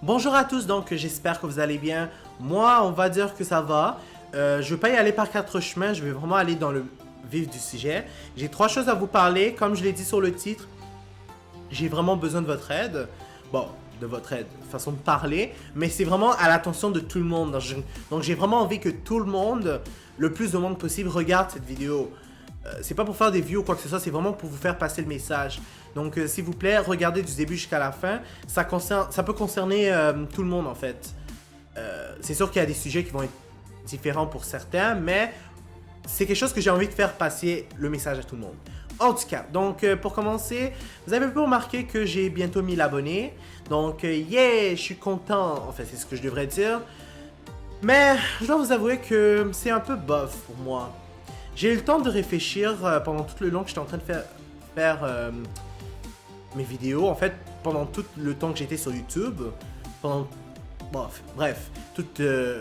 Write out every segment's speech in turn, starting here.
Bonjour à tous, donc j'espère que vous allez bien. Moi, on va dire que ça va. Je ne vais pas y aller par quatre chemins, je vais vraiment aller dans le vif du sujet. J'ai trois choses à vous parler, comme je l'ai dit sur le titre. J'ai vraiment besoin de votre aide. Bon, de votre aide, façon de parler, mais c'est vraiment à l'attention de tout le monde. Donc j'ai vraiment envie que tout le monde, le plus de monde possible, regarde cette vidéo. C'est pas pour faire des vues ou quoi que ce soit, c'est vraiment pour vous faire passer le message. Donc s'il vous plaît, regardez du début jusqu'à la fin. Ça peut concerner tout le monde en fait. C'est sûr qu'il y a des sujets qui vont être différents pour certains, mais c'est quelque chose que j'ai envie de faire passer le message à tout le monde. En tout cas, donc pour commencer, vous avez pu remarquer que j'ai bientôt 1000 abonnés. Donc yeah, je suis content, en fait c'est ce que je devrais dire. Mais je dois vous avouer que c'est un peu bof pour moi. J'ai eu le temps de réfléchir pendant tout le long que j'étais en train de faire mes vidéos. En fait, pendant tout le temps que j'étais sur YouTube. Bref,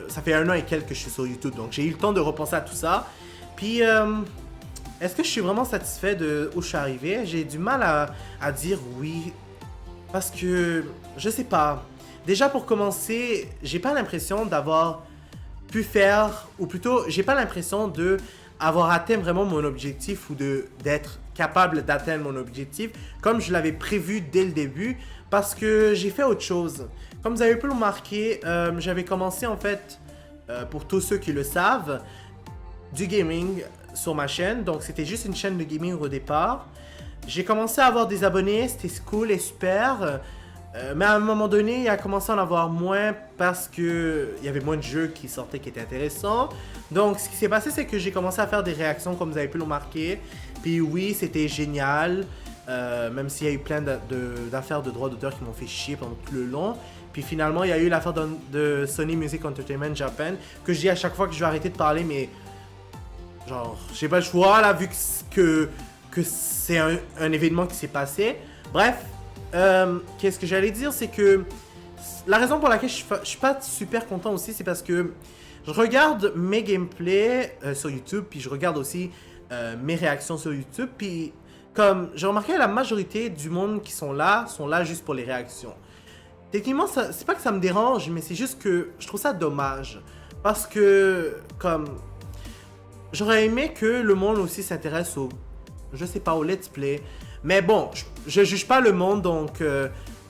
ça fait 1 an et quelques que je suis sur YouTube. Donc j'ai eu le temps de repenser à tout ça. Puis, est-ce que je suis vraiment satisfait de où je suis arrivé? J'ai du mal à dire oui. Parce que, je sais pas. Déjà pour commencer, j'ai pas l'impression d'avoir pu faire, ou plutôt, j'ai pas l'impression de avoir atteint vraiment mon objectif ou d'être capable d'atteindre mon objectif comme je l'avais prévu dès le début parce que j'ai fait autre chose. Comme vous avez pu le remarquer, j'avais commencé en fait, pour tous ceux qui le savent, du gaming sur ma chaîne. Donc c'était juste une chaîne de gaming au départ. J'ai commencé à avoir des abonnés, c'était cool et super. Mais à un moment donné, il a commencé à en avoir moins parce que il y avait moins de jeux qui sortaient qui étaient intéressants. Donc, ce qui s'est passé, c'est que j'ai commencé à faire des réactions, comme vous avez pu le remarquer. Puis oui, c'était génial, même s'il y a eu plein d'affaires de droits d'auteur qui m'ont fait chier pendant tout le long. Puis finalement, il y a eu l'affaire de Sony Music Entertainment Japan, que je dis à chaque fois que je vais arrêter de parler, mais genre, j'ai pas le choix là, vu que c'est un événement qui s'est passé. Bref. Qu'est-ce que j'allais dire, c'est que la raison pour laquelle je suis pas super content aussi, c'est parce que je regarde mes gameplays sur YouTube, puis je regarde aussi mes réactions sur YouTube, puis comme j'ai remarqué, la majorité du monde qui sont là juste pour les réactions. Techniquement, c'est pas que ça me dérange, mais c'est juste que je trouve ça dommage. Parce que, comme, j'aurais aimé que le monde aussi s'intéresse je sais pas, au let's play. Mais bon, je juge pas le monde, donc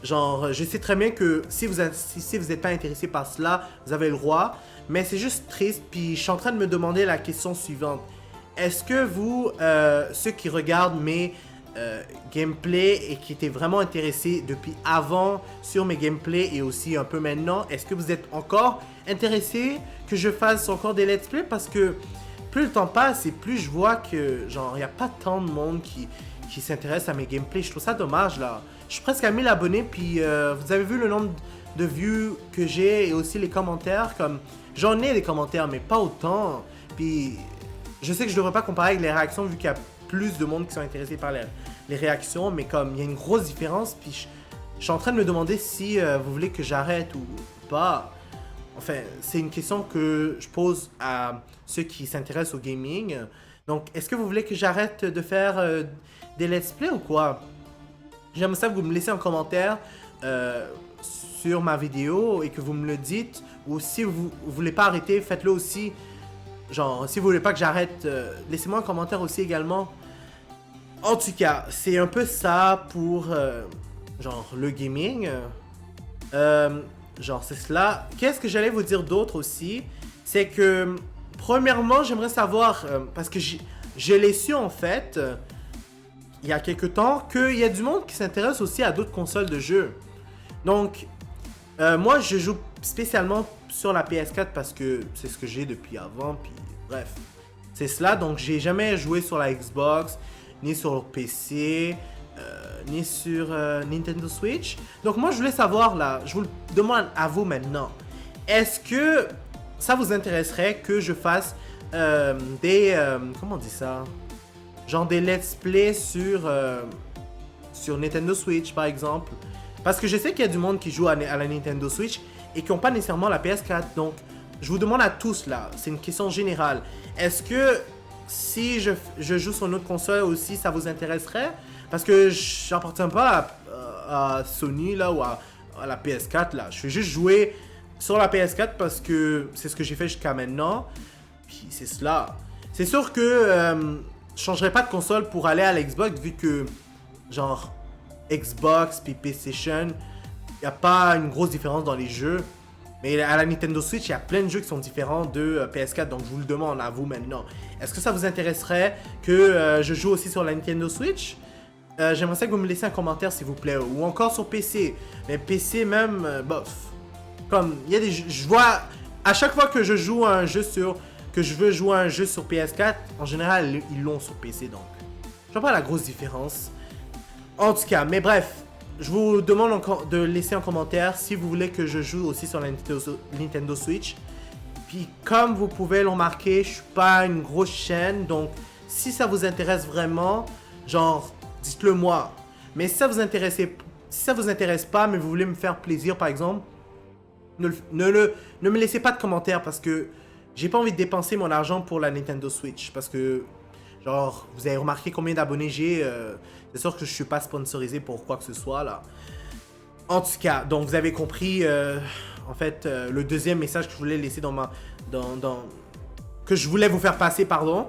genre, je sais très bien que si vous êtes pas intéressé par cela, vous avez le droit. Mais c'est juste triste, puis je suis en train de me demander la question suivante. Est-ce que vous, ceux qui regardent mes gameplays et qui étaient vraiment intéressés depuis avant sur mes gameplays et aussi un peu maintenant, est-ce que vous êtes encore intéressés que je fasse encore des let's play? Parce que plus le temps passe et plus je vois que, genre, il n'y a pas tant de monde qui s'intéresse à mes gameplays. Je trouve ça dommage, là. Je suis presque à 1000 abonnés, puis vous avez vu le nombre de views que j'ai et aussi les commentaires. Comme j'en ai des commentaires, mais pas autant. Puis je sais que je devrais pas comparer avec les réactions, vu qu'il y a plus de monde qui sont intéressés par les réactions, mais comme il y a une grosse différence, puis je suis en train de me demander si vous voulez que j'arrête ou pas. Enfin, c'est une question que je pose à ceux qui s'intéressent au gaming. Donc, est-ce que vous voulez que j'arrête de faire des let's play ou quoi? J'aimerais ça que vous me laissez en commentaire sur ma vidéo et que vous me le dites. Ou si vous voulez pas arrêter, faites-le aussi. Genre, si vous voulez pas que j'arrête, laissez-moi un commentaire aussi également. En tout cas, c'est un peu ça pour genre le gaming. Genre, c'est cela. Qu'est-ce que j'allais vous dire d'autre aussi? C'est que, premièrement, j'aimerais savoir, parce que je l'ai su en fait, il y a quelques temps, qu'il y a du monde qui s'intéresse aussi à d'autres consoles de jeux. Donc, moi, je joue spécialement sur la PS4 parce que c'est ce que j'ai depuis avant, puis bref. C'est cela, donc j'ai jamais joué sur la Xbox, ni sur le PC, ni sur Nintendo Switch. Donc moi, je voulais savoir, là, je vous le demande à vous maintenant. Est-ce que ça vous intéresserait que je fasse comment on dit ça? Genre des let's play sur Nintendo Switch, par exemple. Parce que je sais qu'il y a du monde qui joue à la Nintendo Switch et qui n'ont pas nécessairement la PS4. Donc, je vous demande à tous, là, c'est une question générale. Est-ce que si je joue sur une autre console aussi, ça vous intéresserait? Parce que j'appartiens pas à Sony, là, ou à à la PS4 là. Je vais juste jouer sur la PS4 parce que c'est ce que j'ai fait jusqu'à maintenant. Puis c'est cela. C'est sûr que je changerai pas de console pour aller à l'Xbox vu que genre Xbox puis PlayStation, il n'y a pas une grosse différence dans les jeux. Mais à la Nintendo Switch, il y a plein de jeux qui sont différents de PS4, donc je vous le demande à vous maintenant. Est-ce que ça vous intéresserait que je joue aussi sur la Nintendo Switch? J'aimerais ça que vous me laissiez un commentaire s'il vous plaît, ou encore sur PC. Mais PC même, bof. Comme, il y a des jeux, je vois, à chaque fois que je joue à un jeu que je veux jouer à un jeu sur PS4, en général, ils l'ont sur PC, donc je vois pas la grosse différence. En tout cas, mais bref. Je vous demande encore de laisser un commentaire si vous voulez que je joue aussi sur la Nintendo Switch. Puis comme vous pouvez le remarquer, je suis pas une grosse chaîne. Donc si ça vous intéresse vraiment, genre dites-le moi. Mais si ça vous intéresse pas, mais vous voulez me faire plaisir par exemple, ne me laissez pas de commentaire parce que j'ai pas envie de dépenser mon argent pour la Nintendo Switch. Parce que genre, vous avez remarqué combien d'abonnés j'ai. C'est sûr que je suis pas sponsorisé pour quoi que ce soit là. En tout cas, donc vous avez compris en fait le deuxième message que je voulais laisser que je voulais vous faire passer, pardon.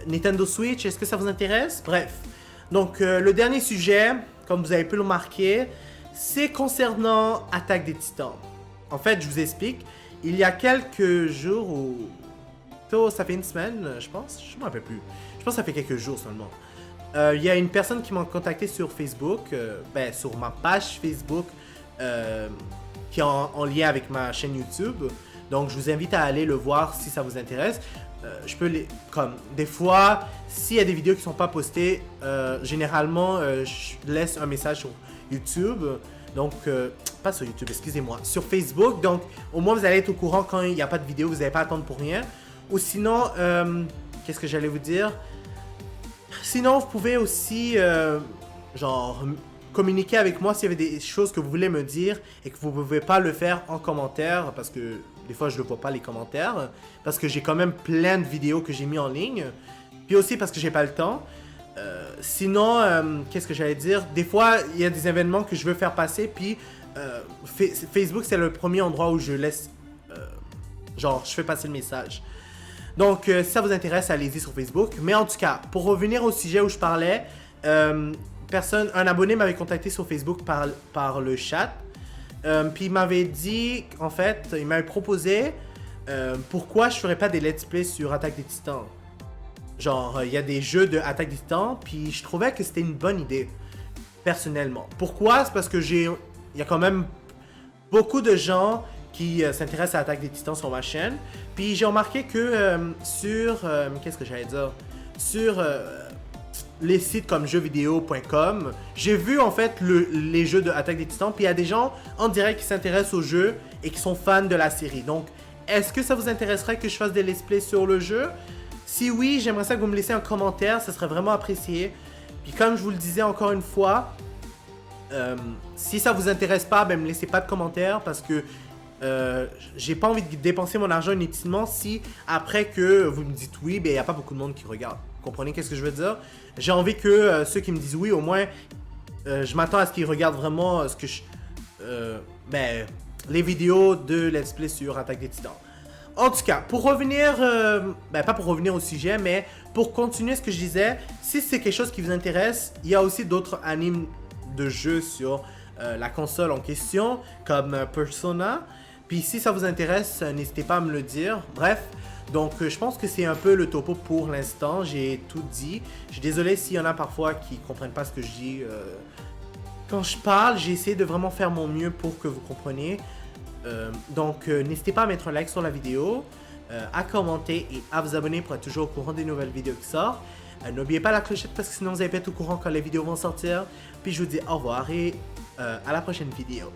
Nintendo Switch, est-ce que ça vous intéresse? Bref. Donc le dernier sujet, comme vous avez pu le remarquer, c'est concernant Attaque des Titans. En fait, je vous explique. Il y a quelques jours ou ça fait une semaine, je pense. Je me rappelle plus. Je pense que ça fait quelques jours seulement. Il y a une personne qui m'a contacté sur Facebook, sur ma page Facebook, qui est en lien avec ma chaîne YouTube. Donc, je vous invite à aller le voir si ça vous intéresse. Je peux comme des fois, s'il y a des vidéos qui sont pas postées, généralement, je laisse un message sur YouTube. Donc, pas sur YouTube, excusez-moi, sur Facebook. Donc, au moins, vous allez être au courant quand il n'y a pas de vidéo, vous n'allez pas attendre pour rien. Ou sinon, qu'est-ce que j'allais vous dire? Sinon, vous pouvez aussi, genre, communiquer avec moi s'il y avait des choses que vous voulez me dire et que vous ne pouvez pas le faire en commentaire parce que des fois, je ne vois pas les commentaires parce que j'ai quand même plein de vidéos que j'ai mis en ligne. Puis aussi parce que j'ai pas le temps. Sinon, qu'est-ce que j'allais dire? Des fois, il y a des événements que je veux faire passer, puis Facebook, c'est le premier endroit où je laisse, genre, je fais passer le message. Donc, si ça vous intéresse, allez-y sur Facebook. Mais en tout cas, pour revenir au sujet où je parlais, un abonné m'avait contacté sur Facebook par le chat. Puis il m'avait dit, en fait, il m'avait proposé pourquoi je ferais pas des let's play sur Attaque des Titans. Genre, il y a des jeux de Attaque des Titans, puis je trouvais que c'était une bonne idée, personnellement. Pourquoi? C'est parce que il y a quand même beaucoup de gens qui s'intéressent à Attaque des Titans sur ma chaîne. Puis j'ai remarqué que qu'est-ce que j'allais dire? Sur les sites comme jeuxvideo.com, j'ai vu en fait les jeux de Attaque des Titans, puis il y a des gens en direct qui s'intéressent au jeu et qui sont fans de la série. Donc, est-ce que ça vous intéresserait que je fasse des let's play sur le jeu? Si oui, j'aimerais ça que vous me laissiez un commentaire, ça serait vraiment apprécié. Puis comme je vous le disais encore une fois, si ça vous intéresse pas, ben me laissez pas de commentaire parce que j'ai pas envie de dépenser mon argent inutilement si après que vous me dites oui, ben il n'y a pas beaucoup de monde qui regarde. Vous comprenez qu'est-ce que je veux dire? J'ai envie que ceux qui me disent oui, au moins, je m'attends à ce qu'ils regardent vraiment les vidéos de Let's Play sur Attaque des Titans. En tout cas, pour revenir, pas pour revenir au sujet, mais pour continuer ce que je disais, si c'est quelque chose qui vous intéresse, il y a aussi d'autres animes de jeux sur la console en question, comme Persona. Puis si ça vous intéresse, n'hésitez pas à me le dire. Bref, donc je pense que c'est un peu le topo pour l'instant. J'ai tout dit. Je suis désolé s'il y en a parfois qui ne comprennent pas ce que je dis. Quand je parle, j'ai essayé de vraiment faire mon mieux pour que vous compreniez. Donc n'hésitez pas à mettre un like sur la vidéo, à commenter et à vous abonner pour être toujours au courant des nouvelles vidéos qui sortent. N'oubliez pas la clochette parce que sinon vous allez pas être au courant quand les vidéos vont sortir. Puis je vous dis au revoir et à la prochaine vidéo.